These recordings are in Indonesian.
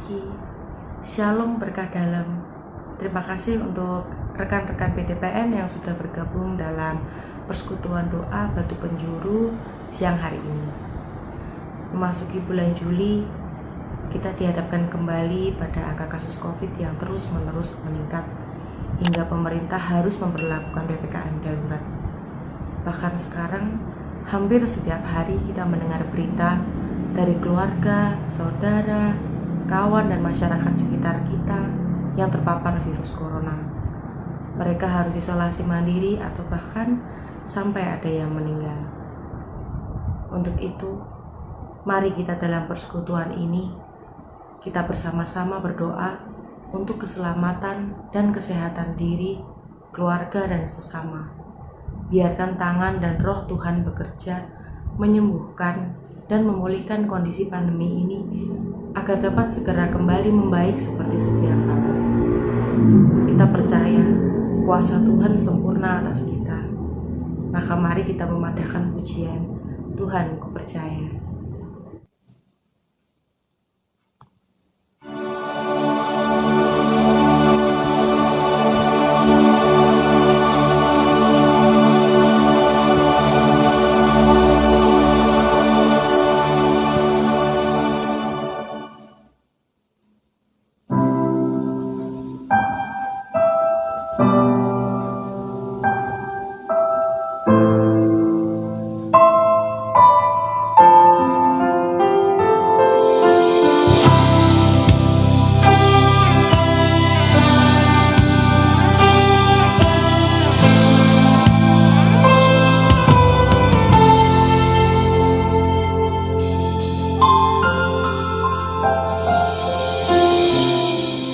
Memasuki Shalom Berkah Dalam. Terima kasih untuk rekan-rekan PTPN yang sudah bergabung dalam persekutuan doa Batu Penjuru siang hari ini. Memasuki bulan Juli, kita dihadapkan kembali pada angka kasus COVID yang terus-menerus meningkat hingga pemerintah harus memperlakukan PPKM darurat. Bahkan sekarang, hampir setiap hari kita mendengar berita dari keluarga, saudara, kawan, dan masyarakat sekitar kita yang terpapar virus corona. Mereka harus isolasi mandiri atau bahkan sampai ada yang meninggal. Untuk itu, mari kita dalam persekutuan ini, kita bersama-sama berdoa untuk keselamatan dan kesehatan diri, keluarga, dan sesama. Biarkan tangan dan roh Tuhan bekerja, menyembuhkan dan memulihkan kondisi pandemi ini agar dapat segera kembali membaik seperti sedia kala. Kita percaya kuasa Tuhan sempurna atas kita. Maka mari kita memadahkan pujian, Tuhan ku percaya.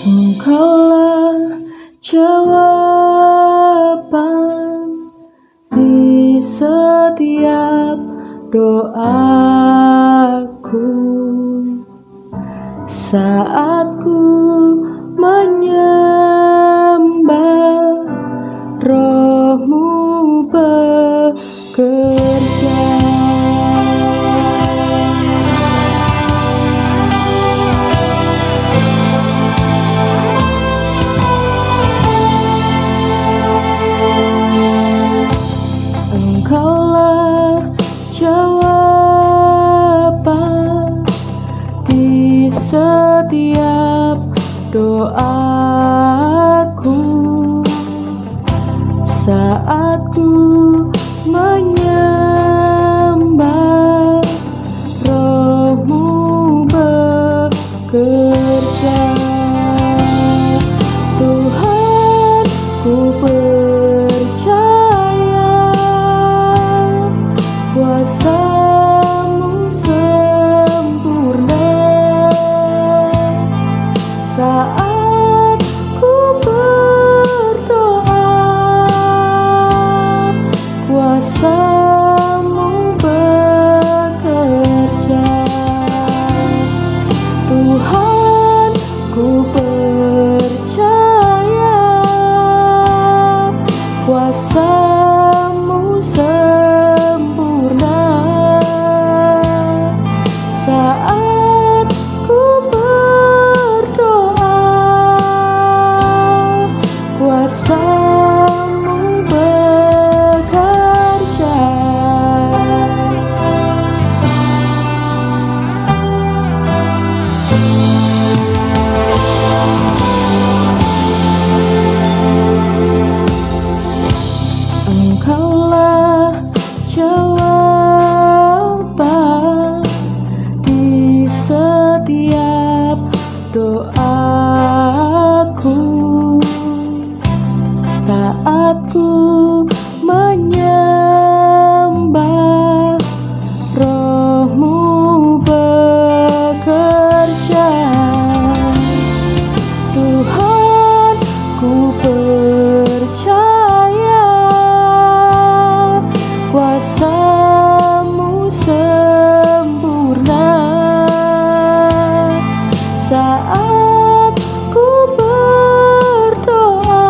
Engkaulah jawaban di setiap doaku saat ku menyembah, Roh-Mu bekerja. Engkaulah jawaban di setiap doaku saat ku menyembah, Roh-Mu bekerja. Tuhan, ku percaya kuasa-Mu sempurna saat ku berdoa, kuasa-Mu bekerja. Tuhan, ku percaya kuasa-Mu sempurna saat ku berdoa, kuasa-Mu bekerja. Engkaulah jawaban di setiap doaku saat ku menyembah, Roh-Mu bekerja. Tuhan, ku percaya kuasa-Mu sempurna saat ku berdoa,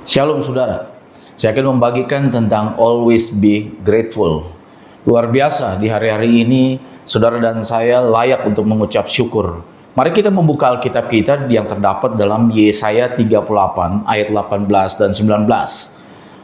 Shalom saudara, saya akan membagikan tentang always be grateful. Luar biasa, di hari-hari ini saudara dan saya layak untuk mengucap syukur. Mari kita membuka Alkitab kita yang terdapat dalam Yesaya 38 ayat 18 dan 19.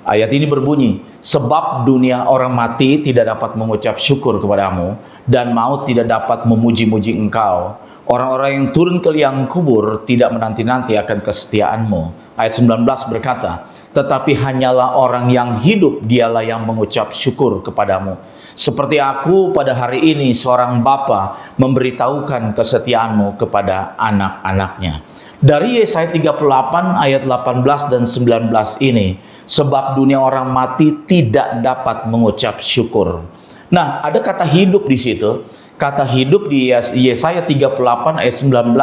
Ayat ini berbunyi, sebab dunia orang mati tidak dapat mengucap syukur kepadamu, dan maut tidak dapat memuji-muji engkau. Orang-orang yang turun ke liang kubur tidak menanti-nanti akan kesetiaanmu. Ayat 19 berkata, tetapi hanyalah orang yang hidup, dialah yang mengucap syukur kepadamu. Seperti aku pada hari ini, seorang bapa memberitahukan kesetiaanmu kepada anak-anaknya. Dari Yesaya 38 ayat 18 dan 19 ini, sebab dunia orang mati tidak dapat mengucap syukur. Nah, ada kata hidup di situ. Kata hidup di Yesaya 38 ayat 19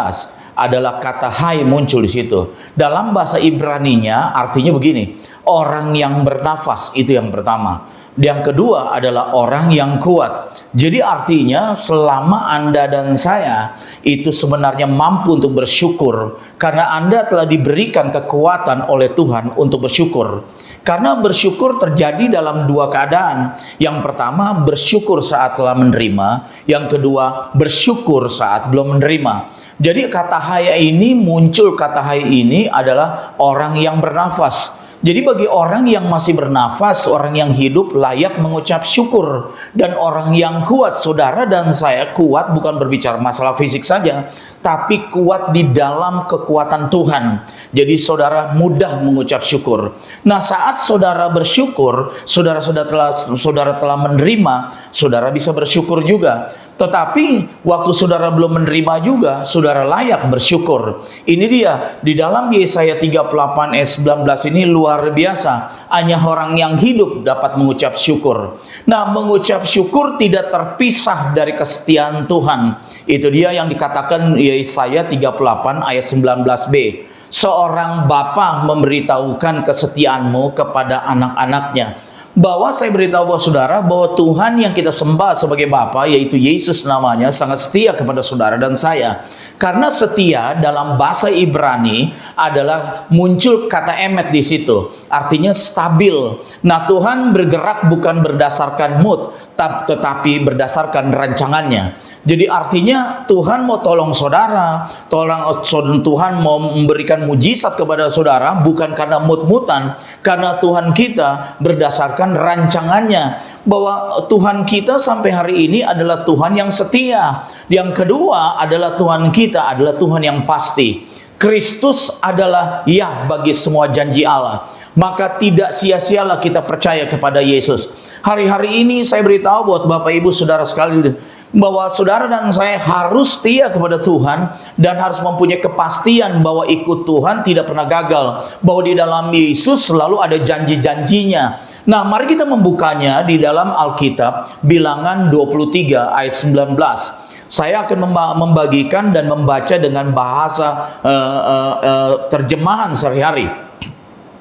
adalah kata hai muncul di situ. Dalam bahasa Ibraninya artinya begini, orang yang bernafas, itu yang pertama. Yang kedua adalah orang yang kuat. Jadi artinya selama Anda dan saya itu sebenarnya mampu untuk bersyukur karena Anda telah diberikan kekuatan oleh Tuhan untuk bersyukur. Karena bersyukur terjadi dalam dua keadaan. Yang pertama, bersyukur saat telah menerima. Yang kedua, bersyukur saat belum menerima. Jadi kata hai ini muncul, kata hai ini adalah orang yang bernafas. Jadi bagi orang yang masih bernafas, orang yang hidup layak mengucap syukur. Dan orang yang kuat, saudara dan saya kuat bukan berbicara masalah fisik saja, tapi kuat di dalam kekuatan Tuhan. Jadi saudara mudah mengucap syukur. Nah, saat saudara bersyukur, saudara telah menerima, saudara bisa bersyukur juga. Tetapi waktu saudara belum menerima juga, saudara layak bersyukur. Ini dia, di dalam Yesaya 38 ayat 19 ini luar biasa. Hanya orang yang hidup dapat mengucap syukur. Nah, mengucap syukur tidak terpisah dari kesetiaan Tuhan. Itu dia yang dikatakan Yesaya 38 ayat 19b. Seorang bapa memberitahukan kesetiaanmu kepada anak-anaknya. Bahwa saya beritahu bahwa saudara bahwa Tuhan yang kita sembah sebagai Bapa, yaitu Yesus namanya, sangat setia kepada saudara dan saya. Karena setia dalam bahasa Ibrani adalah muncul kata emet di situ, artinya stabil. Nah, Tuhan bergerak bukan berdasarkan mood, tetapi berdasarkan rancangannya. Jadi artinya Tuhan mau tolong saudara, Tuhan mau memberikan mujizat kepada saudara bukan karena mut-mutan, karena Tuhan kita berdasarkan rancangannya. Bahwa Tuhan kita sampai hari ini adalah Tuhan yang setia. Yang kedua adalah Tuhan kita adalah Tuhan yang pasti. Kristus adalah ya bagi semua janji Allah. Maka tidak sia-sialah kita percaya kepada Yesus. Hari-hari ini saya beritahu buat Bapak Ibu Saudara sekalian bahwa saudara dan saya harus setia kepada Tuhan dan harus mempunyai kepastian bahwa ikut Tuhan tidak pernah gagal, bahwa di dalam Yesus selalu ada janji-janjinya. Nah, mari kita membukanya di dalam Alkitab, Bilangan 23 ayat 19. Saya akan membagikan dan membaca dengan bahasa terjemahan sehari-hari.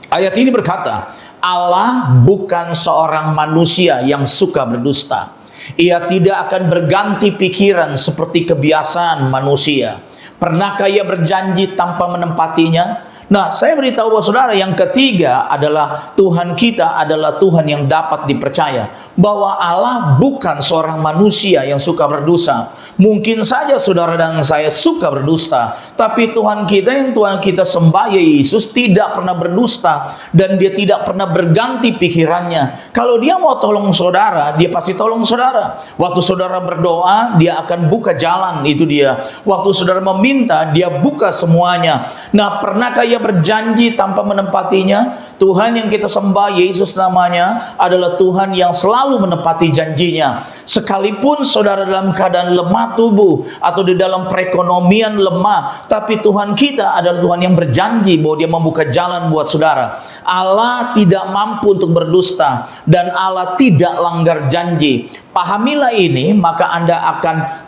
Ayat ini berkata, Allah bukan seorang manusia yang suka berdusta. Ia tidak akan berganti pikiran seperti kebiasaan manusia. Pernahkah ia berjanji tanpa menempatinya? Nah, saya beritahu bahwa saudara, yang ketiga adalah Tuhan kita adalah Tuhan yang dapat dipercaya. Bahwa Allah bukan seorang manusia yang suka berdosa. Mungkin saja saudara dan saya suka berdusta, tapi Tuhan kita yang Tuhan kita sembah, Yesus, tidak pernah berdusta dan dia tidak pernah berganti pikirannya. Kalau dia mau tolong saudara, dia pasti tolong saudara. Waktu saudara berdoa, dia akan buka jalan, itu dia. Waktu saudara meminta, dia buka semuanya. Nah, pernahkah ia berjanji tanpa menempatinya? Tuhan yang kita sembah, Yesus namanya, adalah Tuhan yang selalu menepati janjinya. Sekalipun saudara dalam keadaan lemah tubuh atau di dalam perekonomian lemah, tapi Tuhan kita adalah Tuhan yang berjanji bahwa dia membuka jalan buat saudara. Allah tidak mampu untuk berdusta dan Allah tidak langgar janji. Pahamilah ini, maka Anda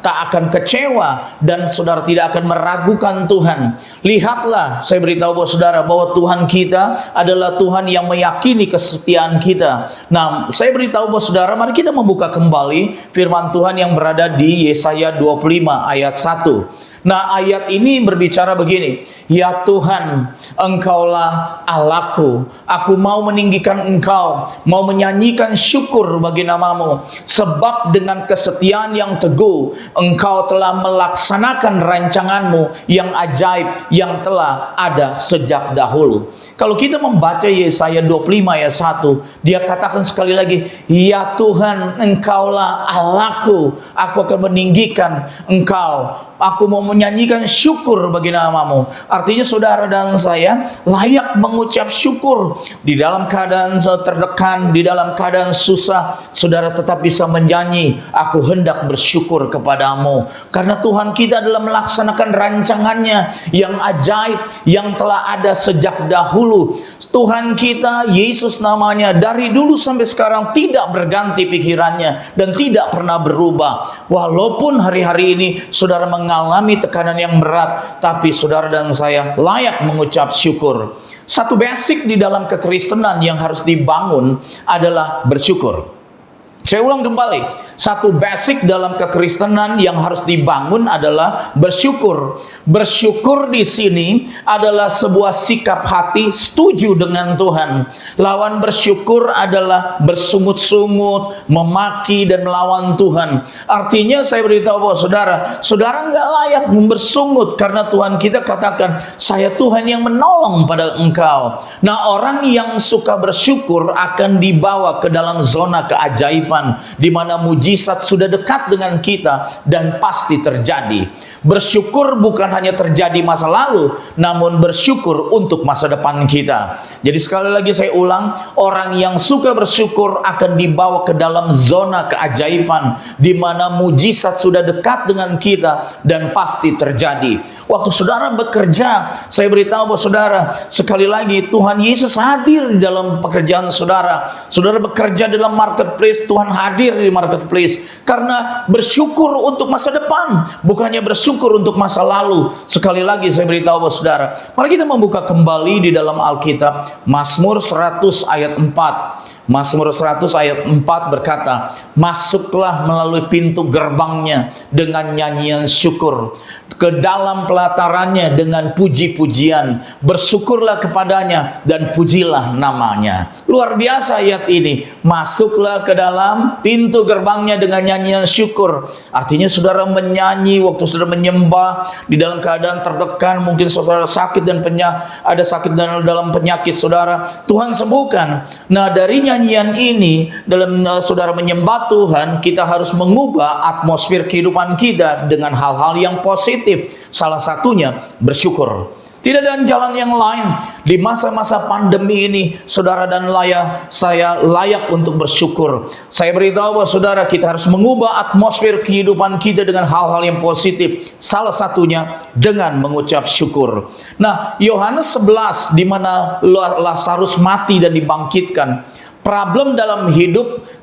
tak akan kecewa dan saudara tidak akan meragukan Tuhan. Lihatlah, saya beritahu bahwa saudara bahwa Tuhan kita adalah Tuhan yang meyakini kesetiaan kita. Nah, saya beritahu bahwa saudara, mari kita membuka kembali firman Tuhan yang berada di Yesaya 25 ayat 1. Nah, ayat ini berbicara begini, ya Tuhan, Engkaulah Allahku, aku mau meninggikan Engkau, mau menyanyikan syukur bagi nama-Mu, sebab dengan kesetiaan yang teguh, Engkau telah melaksanakan rancangan-Mu yang ajaib, yang telah ada sejak dahulu. Kalau kita membaca Yesaya 25 ayat 1, dia katakan sekali lagi, ya Tuhan, Engkaulah Allahku, aku akan meninggikan Engkau, aku mau menyanyikan syukur bagi nama-Mu. Artinya saudara dan saya layak mengucap syukur di dalam keadaan tertekan, di dalam keadaan susah, saudara tetap bisa menyanyi, aku hendak bersyukur kepadamu, karena Tuhan kita adalah melaksanakan rancangannya yang ajaib, yang telah ada sejak dahulu. Tuhan kita, Yesus namanya, dari dulu sampai sekarang tidak berganti pikirannya dan tidak pernah berubah. Walaupun hari-hari ini saudara mengalami tekanan yang berat, tapi saudara dan saya layak mengucap syukur. Satu basic di dalam kekristenan yang harus dibangun adalah bersyukur. Saya ulang kembali, satu basic dalam kekristenan yang harus dibangun adalah bersyukur. Bersyukur di sini adalah sebuah sikap hati setuju dengan Tuhan. Lawan bersyukur adalah bersungut-sungut, memaki dan melawan Tuhan. Artinya saya beritahu bahwa saudara nggak layak bersungut, karena Tuhan kita katakan, saya Tuhan yang menolong pada engkau. Nah, orang yang suka bersyukur akan dibawa ke dalam zona keajaiban, di mana mujizat sudah dekat dengan kita dan pasti terjadi. Bersyukur bukan hanya terjadi masa lalu, namun bersyukur untuk masa depan kita. Jadi sekali lagi saya ulang, orang yang suka bersyukur akan dibawa ke dalam zona keajaiban, di mana mujizat sudah dekat dengan kita dan pasti terjadi. Waktu saudara bekerja, saya beritahu bahwa saudara, sekali lagi Tuhan Yesus hadir di dalam pekerjaan saudara. Saudara bekerja dalam marketplace, Tuhan hadir di marketplace. Karena bersyukur untuk masa depan, bukannya bersyukur untuk masa lalu. Sekali lagi saya beritahu bahwa saudara, mari kita membuka kembali di dalam Alkitab, Mazmur 100 ayat 4. Mazmur 100 ayat 4 berkata, masuklah melalui pintu gerbangnya dengan nyanyian syukur, ke dalam pelatarannya dengan puji-pujian, bersyukurlah kepadanya dan pujilah namanya. Luar biasa ayat ini, masuklah ke dalam pintu gerbangnya dengan nyanyian syukur. Artinya saudara menyanyi waktu saudara menyembah di dalam keadaan tertekan, mungkin saudara sakit dan ada sakit dalam penyakit saudara, Tuhan sembuhkan. Nah, dari nyanyian ini, dalam saudara menyembah Tuhan, kita harus mengubah atmosfer kehidupan kita dengan hal-hal yang positif. Salah satunya bersyukur. Tidak ada jalan yang lain. Di masa-masa pandemi ini, saudara dan saya layak untuk bersyukur. Saya beritahu bahwa saudara, kita harus mengubah atmosfer kehidupan kita dengan hal-hal yang positif. Salah satunya dengan mengucap syukur. Nah, Yohanes 11, di mana Lazarus mati dan dibangkitkan. Problem dalam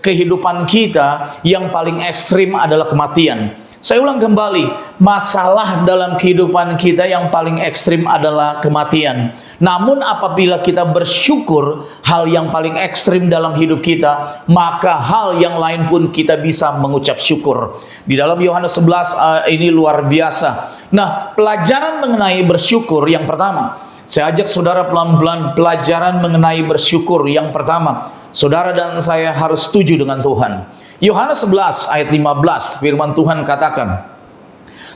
kehidupan kita yang paling ekstrim adalah kematian. Saya ulang kembali, masalah dalam kehidupan kita yang paling ekstrim adalah kematian. Namun apabila kita bersyukur hal yang paling ekstrim dalam hidup kita, maka hal yang lain pun kita bisa mengucap syukur. Di dalam Yohanes 11 ini luar biasa. Nah, pelajaran mengenai bersyukur yang pertama, saya ajak saudara pelan-pelan pelajaran mengenai bersyukur yang pertama. Saudara dan saya harus setuju dengan Tuhan. Yohanes 11 ayat 15, firman Tuhan katakan,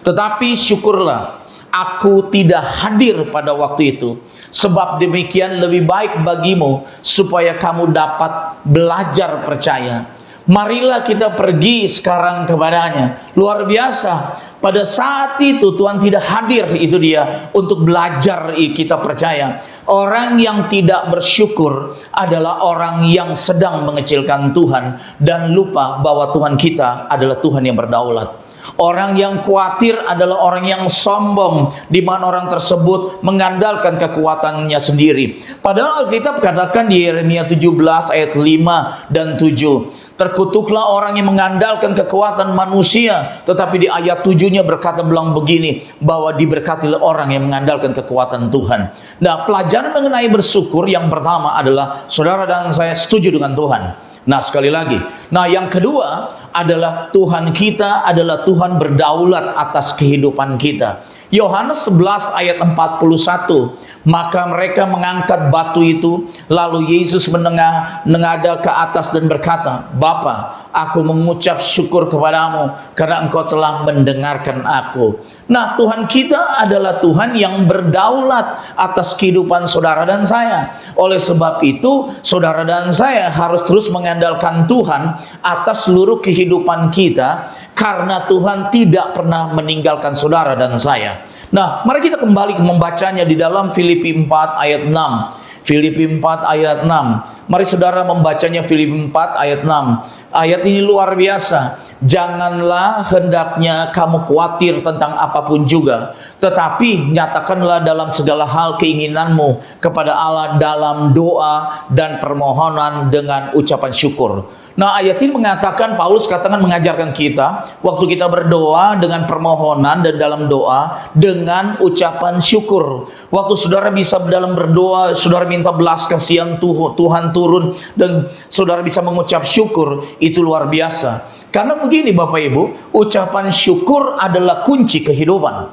tetapi syukurlah, aku tidak hadir pada waktu itu, sebab demikian lebih baik bagimu, supaya kamu dapat belajar percaya. Marilah kita pergi sekarang kepadanya. Luar biasa. Pada saat itu Tuhan tidak hadir, itu dia, untuk belajar kita percaya. Orang yang tidak bersyukur adalah orang yang sedang mengecilkan Tuhan dan lupa bahwa Tuhan kita adalah Tuhan yang berdaulat. Orang yang khawatir adalah orang yang sombong, di mana orang tersebut mengandalkan kekuatannya sendiri. Padahal Alkitab katakan di Yeremia 17 ayat 5 dan 7, terkutuklah orang yang mengandalkan kekuatan manusia, tetapi di ayat 7-nya berkata bilang begini, bahwa diberkatilah orang yang mengandalkan kekuatan Tuhan. Nah, pelajaran mengenai bersyukur yang pertama adalah saudara dan saya setuju dengan Tuhan. Nah, sekali lagi. Nah, yang kedua adalah Tuhan kita adalah Tuhan berdaulat atas kehidupan kita. Yohanes 11 ayat 41. Maka mereka mengangkat batu itu, lalu Yesus menengadah ke atas dan berkata, Bapa, aku mengucap syukur kepadamu karena engkau telah mendengarkan aku. Nah, Tuhan kita adalah Tuhan yang berdaulat atas kehidupan saudara dan saya. Oleh sebab itu, saudara dan saya harus terus mengandalkan Tuhan atas seluruh kehidupan kita, karena Tuhan tidak pernah meninggalkan saudara dan saya. Nah, mari kita kembali membacanya di dalam Filipi 4 ayat 6. Filipi 4 ayat 6. Mari saudara membacanya Filipi 4 ayat 6. Ayat ini luar biasa. Janganlah hendaknya kamu khawatir tentang apapun juga, tetapi nyatakanlah dalam segala hal keinginanmu kepada Allah dalam doa dan permohonan dengan ucapan syukur. Nah, ayat ini mengatakan, Paulus katakan mengajarkan kita, waktu kita berdoa dengan permohonan dan dalam doa dengan ucapan syukur. Waktu saudara bisa dalam berdoa, saudara minta belas kasihan Tuhan turun, dan saudara bisa mengucap syukur, itu luar biasa. Karena begini Bapak Ibu, ucapan syukur adalah kunci kehidupan.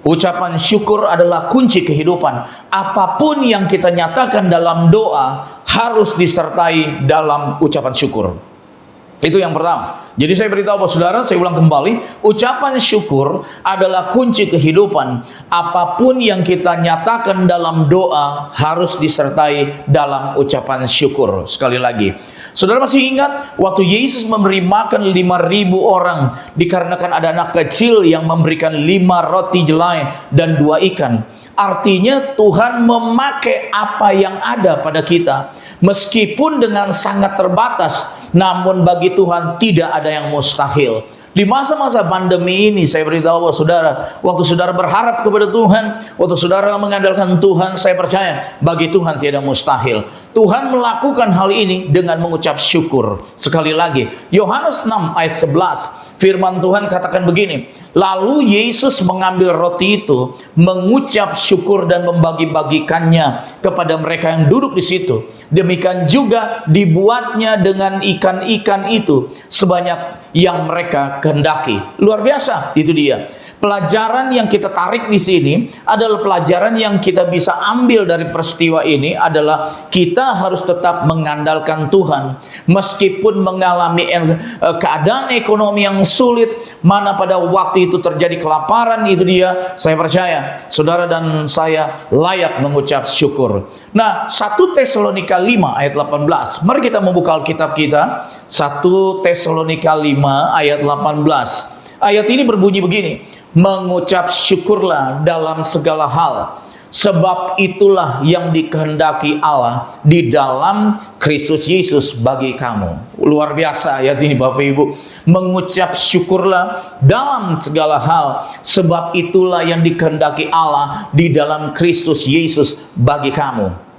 Ucapan syukur adalah kunci kehidupan. Apapun yang kita nyatakan dalam doa harus disertai dalam ucapan syukur. Itu yang pertama. Jadi saya beritahu bahwa saudara, saya ulang kembali, ucapan syukur adalah kunci kehidupan. Apapun yang kita nyatakan dalam doa harus disertai dalam ucapan syukur. Sekali lagi, saudara masih ingat waktu Yesus memberi makan 5.000 orang, dikarenakan ada anak kecil yang memberikan 5 roti jelai dan 2 ikan. Artinya Tuhan memakai apa yang ada pada kita. Meskipun dengan sangat terbatas, namun bagi Tuhan tidak ada yang mustahil. Di masa-masa pandemi ini, saya beritahu saudara, waktu saudara berharap kepada Tuhan, waktu saudara mengandalkan Tuhan, saya percaya bagi Tuhan tidak mustahil. Tuhan melakukan hal ini dengan mengucap syukur. Sekali lagi, Yohanes 6 ayat 11, firman Tuhan katakan begini, lalu Yesus mengambil roti itu, mengucap syukur dan membagi-bagikannya kepada mereka yang duduk di situ. Demikian juga dibuatnya dengan ikan-ikan itu sebanyak yang mereka kehendaki. Luar biasa, itu dia. Pelajaran yang kita tarik di sini adalah pelajaran yang kita bisa ambil dari peristiwa ini adalah kita harus tetap mengandalkan Tuhan. Meskipun mengalami keadaan ekonomi yang sulit, mana pada waktu itu terjadi kelaparan, itu dia, saya percaya saudara dan saya layak mengucap syukur. Nah, 1 Tesalonika 5 ayat 18. Mari kita membuka Alkitab kita. 1 Tesalonika 5 ayat 18. Ayat ini berbunyi begini, mengucap syukurlah dalam segala hal, sebab itulah yang dikehendaki Allah di dalam Kristus Yesus bagi kamu. Luar biasa ayat ini Bapak Ibu. Mengucap syukurlah dalam segala hal, sebab itulah yang dikehendaki Allah di dalam Kristus Yesus bagi kamu.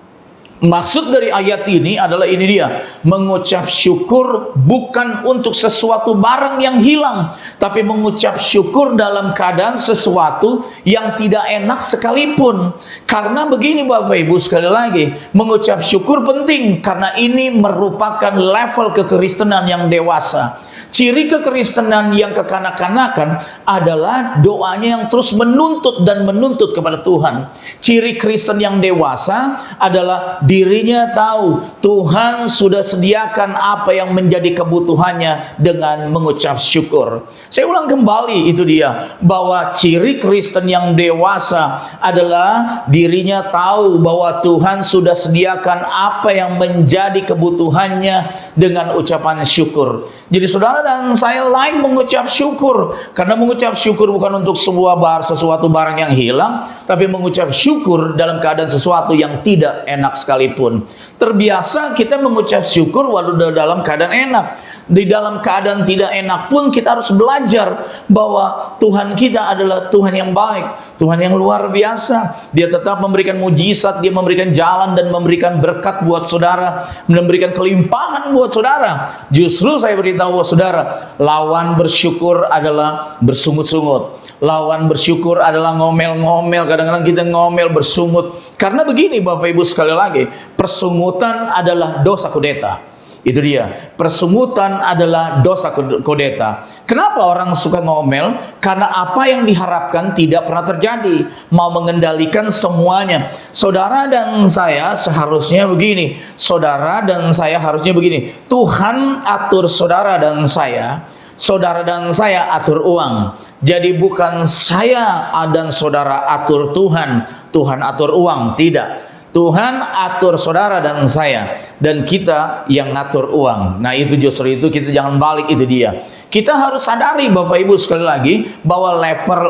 Maksud dari ayat ini adalah ini dia, mengucap syukur bukan untuk sesuatu barang yang hilang, tapi mengucap syukur dalam keadaan sesuatu yang tidak enak sekalipun. Karena begini Bapak Ibu, sekali lagi, mengucap syukur penting karena ini merupakan level kekristenan yang dewasa. Ciri kekristenan yang kekanak-kanakan adalah doanya yang terus menuntut dan menuntut kepada Tuhan. Ciri Kristen yang dewasa adalah dirinya tahu Tuhan sudah sediakan apa yang menjadi kebutuhannya dengan mengucap syukur. Saya ulang kembali, itu dia, bahwa ciri Kristen yang dewasa adalah dirinya tahu bahwa Tuhan sudah sediakan apa yang menjadi kebutuhannya dengan ucapan syukur. Jadi saudara dan saya lain mengucap syukur, karena mengucap syukur bukan untuk sesuatu barang yang hilang, tapi mengucap syukur dalam keadaan sesuatu yang tidak enak sekalipun. Terbiasa kita mengucap syukur walau dalam keadaan enak. Di dalam keadaan tidak enak pun kita harus belajar bahwa Tuhan kita adalah Tuhan yang baik, Tuhan yang luar biasa. Dia tetap memberikan mujizat, Dia memberikan jalan dan memberikan berkat buat saudara, memberikan kelimpahan buat saudara. Justru saya beritahu saudara, lawan bersyukur adalah bersungut-sungut. Lawan bersyukur adalah ngomel-ngomel. Kadang-kadang kita ngomel, bersungut. Karena begini Bapak Ibu sekali lagi, persungutan adalah dosa kudeta. Itu dia. Persungutan adalah dosa kudeta. Kenapa orang suka ngomel? Karena apa yang diharapkan tidak pernah terjadi. Mau mengendalikan semuanya. Saudara dan saya seharusnya begini. Saudara dan saya harusnya begini. Tuhan atur saudara dan saya. Saudara dan saya atur uang. Jadi bukan saya dan saudara atur Tuhan. Tuhan atur uang. Tidak. Tuhan atur saudara dan saya, dan kita yang ngatur uang. Nah itu justru itu, kita jangan balik, itu dia. Kita harus sadari Bapak Ibu sekali lagi bahwa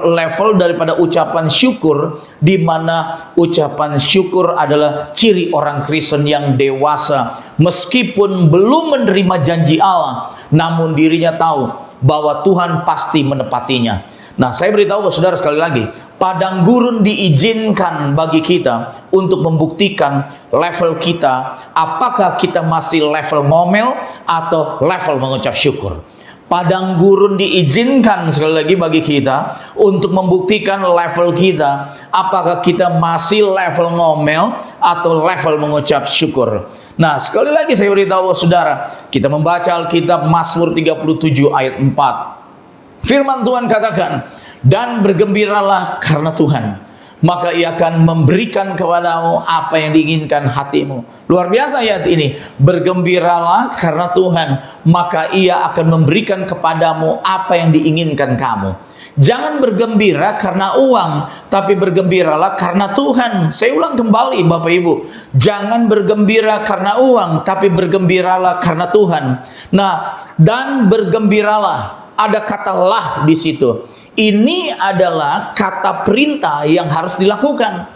level daripada ucapan syukur, di mana ucapan syukur adalah ciri orang Kristen yang dewasa. Meskipun belum menerima janji Allah, namun dirinya tahu bahwa Tuhan pasti menepatinya. Nah, saya beritahu kepada saudara sekali lagi, padang gurun diizinkan bagi kita untuk membuktikan level kita, apakah kita masih level ngomel atau level mengucap syukur. Padang gurun diizinkan sekali lagi bagi kita untuk membuktikan level kita, apakah kita masih level ngomel atau level mengucap syukur. Nah, sekali lagi saya beritahu saudara, kita membaca Alkitab Mazmur 37 ayat 4. Firman Tuhan katakan, dan bergembiralah karena Tuhan, maka Ia akan memberikan kepadamu apa yang diinginkan hatimu. Luar biasa ayat ini. Bergembiralah karena Tuhan, maka Ia akan memberikan kepadamu apa yang diinginkan kamu. Jangan bergembira karena uang, tapi bergembiralah karena Tuhan. Saya ulang kembali Bapak Ibu, jangan bergembira karena uang, tapi bergembiralah karena Tuhan. Nah, dan bergembiralah, ada kata lah di situ. Ini adalah kata perintah yang harus dilakukan.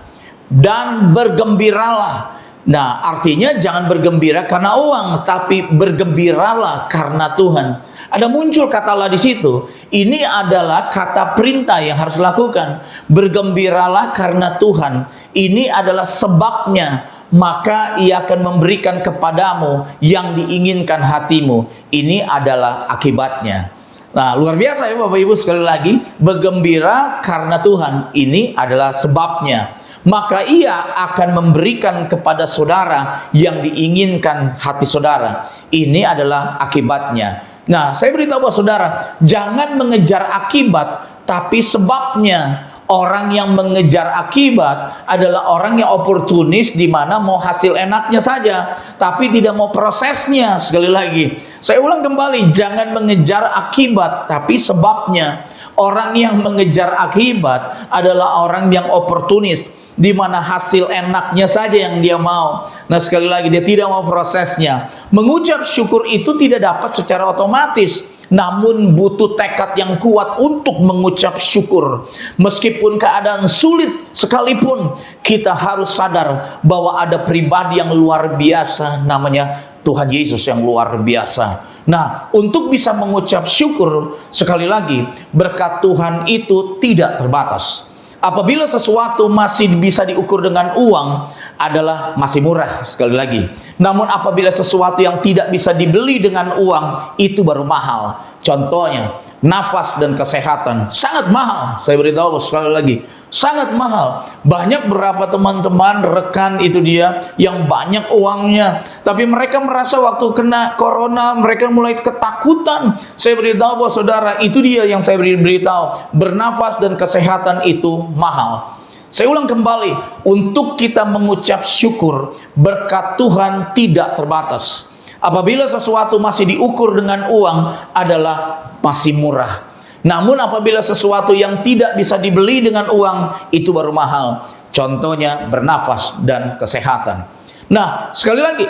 Dan bergembiralah. Nah, artinya jangan bergembira karena uang, tapi bergembiralah karena Tuhan. Ada muncul kata lah di situ. Ini adalah kata perintah yang harus dilakukan. Bergembiralah karena Tuhan. Ini adalah sebabnya, maka Ia akan memberikan kepadamu yang diinginkan hatimu. Ini adalah akibatnya. Nah, luar biasa ya Bapak Ibu, sekali lagi, bergembira karena Tuhan, ini adalah sebabnya. Maka Ia akan memberikan kepada saudara yang diinginkan hati saudara. Ini adalah akibatnya. Nah, saya beritahu kepada saudara, jangan mengejar akibat, tapi sebabnya. Orang yang mengejar akibat adalah orang yang oportunis, di mana mau hasil enaknya saja, tapi tidak mau prosesnya. Sekali lagi, saya ulang kembali, jangan mengejar akibat, tapi sebabnya. Orang yang mengejar akibat adalah orang yang oportunis, di mana hasil enaknya saja yang dia mau. Nah, sekali lagi, dia tidak mau prosesnya. Mengucap syukur itu tidak dapat secara otomatis, namun butuh tekad yang kuat untuk mengucap syukur. Meskipun keadaan sulit sekalipun, kita harus sadar bahwa ada pribadi yang luar biasa, namanya Tuhan Yesus yang luar biasa. Nah, untuk bisa mengucap syukur, sekali lagi, berkat Tuhan itu tidak terbatas. Apabila sesuatu masih bisa diukur dengan uang, adalah masih murah, sekali lagi. Namun apabila sesuatu yang tidak bisa dibeli dengan uang, itu baru mahal. Contohnya, nafas dan kesehatan sangat mahal. Saya beritahu sekali lagi, sangat mahal. Banyak beberapa teman-teman, rekan itu dia yang banyak uangnya, tapi mereka merasa waktu kena corona mereka mulai ketakutan. Saya beritahu bahwa saudara, itu dia yang saya beritahu, bernafas dan kesehatan itu mahal. Saya ulang kembali, untuk kita mengucap syukur, berkat Tuhan tidak terbatas. Apabila sesuatu masih diukur dengan uang, adalah masih murah. Namun apabila sesuatu yang tidak bisa dibeli dengan uang, itu baru mahal. Contohnya bernafas dan kesehatan. Nah, sekali lagi,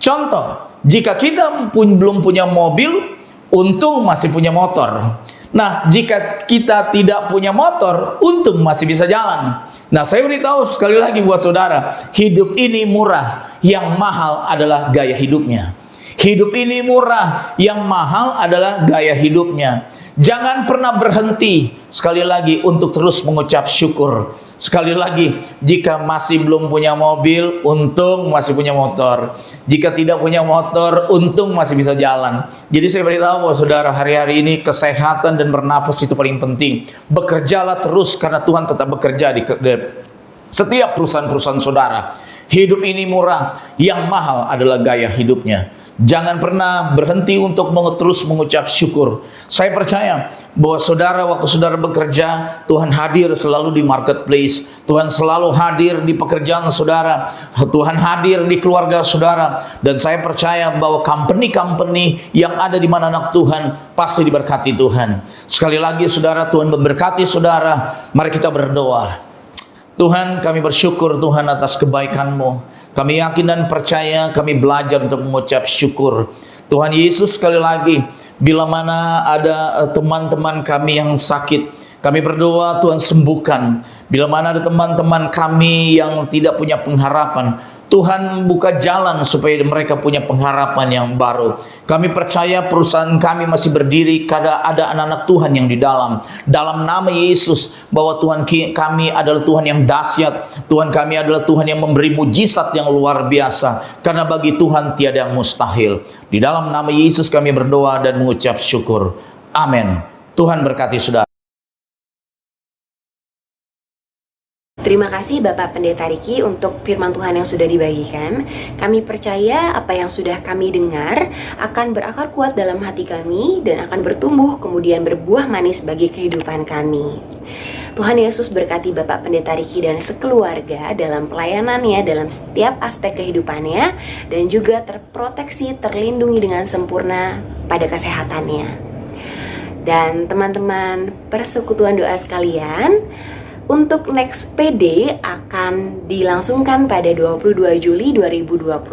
contoh, jika kita belum punya mobil, untung masih punya motor. Nah, jika kita tidak punya motor, untung masih bisa jalan. Nah, saya beritahu sekali lagi buat saudara, hidup ini murah, yang mahal adalah gaya hidupnya. Hidup ini murah, yang mahal adalah gaya hidupnya. Jangan pernah berhenti, sekali lagi, untuk terus mengucap syukur. Sekali lagi, jika masih belum punya mobil, untung masih punya motor. Jika tidak punya motor, untung masih bisa jalan. Jadi saya beritahu bahwa saudara, hari-hari ini kesehatan dan bernafas itu paling penting. Bekerjalah terus, karena Tuhan tetap bekerja di setiap perusahaan-perusahaan saudara. Hidup ini murah, yang mahal adalah gaya hidupnya. Jangan pernah berhenti untuk terus mengucap syukur. Saya percaya bahwa saudara, waktu saudara bekerja, Tuhan hadir selalu di marketplace. Tuhan selalu hadir di pekerjaan saudara. Tuhan hadir di keluarga saudara. Dan saya percaya bahwa company-company yang ada di mana anak Tuhan pasti diberkati Tuhan. Sekali lagi saudara, Tuhan memberkati saudara. Mari kita berdoa. Tuhan, kami bersyukur Tuhan atas kebaikan-Mu. Kami yakin dan percaya, kami belajar untuk mengucap syukur. Tuhan Yesus, sekali lagi, bila mana ada teman-teman kami yang sakit, kami berdoa Tuhan sembuhkan. Bila mana ada teman-teman kami yang tidak punya pengharapan, Tuhan buka jalan supaya mereka punya pengharapan yang baru. Kami percaya perusahaan kami masih berdiri karena ada anak-anak Tuhan yang di dalam. Dalam nama Yesus, bahwa Tuhan kami adalah Tuhan yang dahsyat. Tuhan kami adalah Tuhan yang memberi mujizat yang luar biasa. Karena bagi Tuhan tiada yang mustahil. Di dalam nama Yesus kami berdoa dan mengucap syukur. Amin. Tuhan berkati saudara. Terima kasih Bapak Pendeta Riki untuk firman Tuhan yang sudah dibagikan. Kami percaya apa yang sudah kami dengar akan berakar kuat dalam hati kami dan akan bertumbuh kemudian berbuah manis bagi kehidupan kami. Tuhan Yesus berkati Bapak Pendeta Riki dan sekeluarga dalam pelayanannya, dalam setiap aspek kehidupannya, dan juga terproteksi, terlindungi dengan sempurna pada kesehatannya. Dan teman-teman persekutuan doa sekalian, untuk Next PD akan dilangsungkan pada 22 Juli 2021.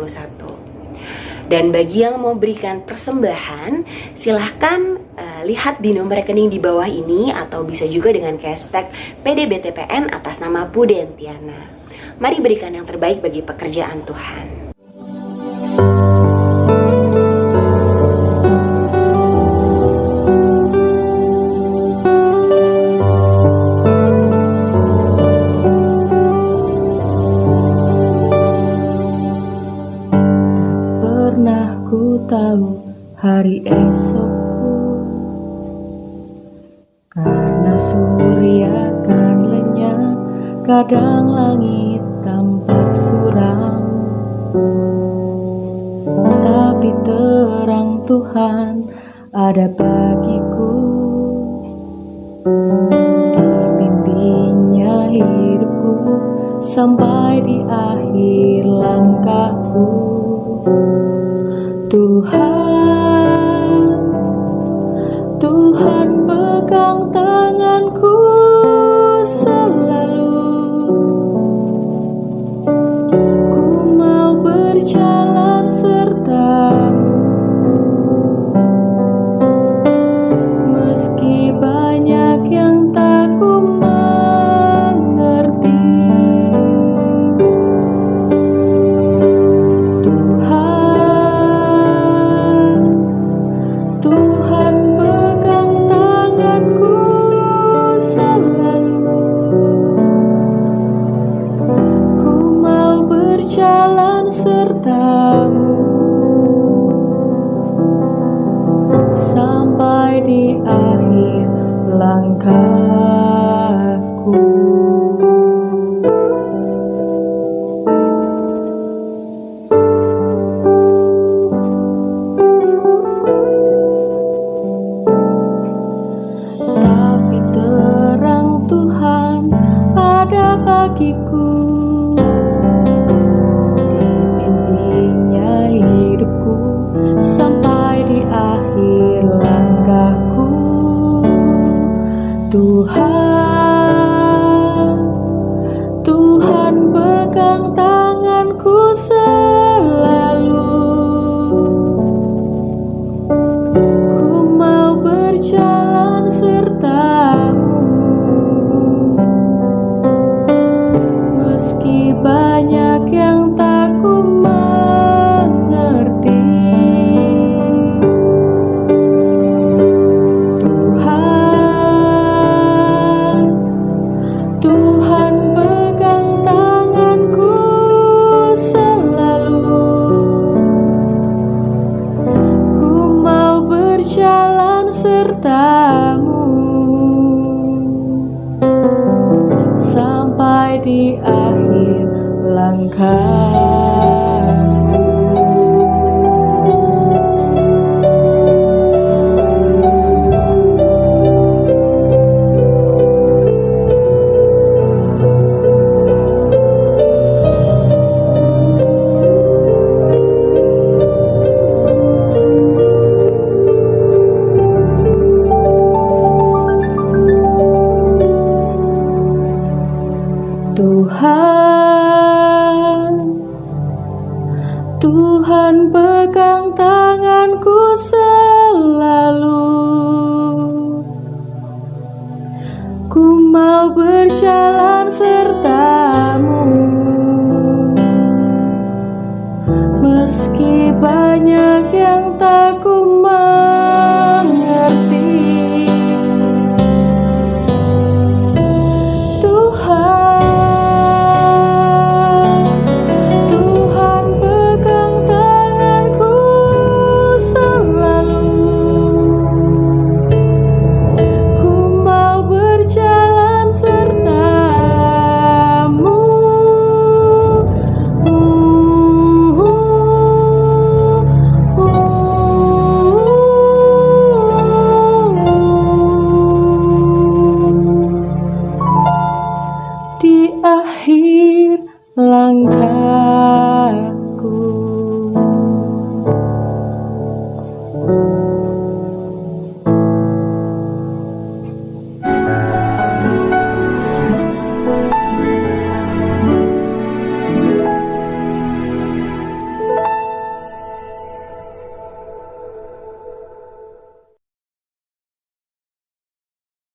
Dan bagi yang mau berikan persembahan, silahkan lihat di nomor rekening di bawah ini, atau bisa juga dengan hashtag PDBTPN atas nama Pudentiana. Mari berikan yang terbaik bagi pekerjaan Tuhan. Tahu hari esokku, karena surya kan lenyap, kadang langit tampak suram, tapi terang Tuhan ada bagiku. Terpimpinnya hidupku sampai di akhir langkahku. Tuhan pegang tanganku selalu. Ku mau berjalan sertamu, meski banyak yang tak ku mengerti. Tuhan pegang tanganku selalu. Ku mau berjalan sertamu sampai di akhir langkahku. Bagiku, dipimpinnya hidupku sampai di akhir langkahku. Tuhan Tuhan pegang tanganku selalu. Ku mau berjalan sertamu, meski banyak yang tak ku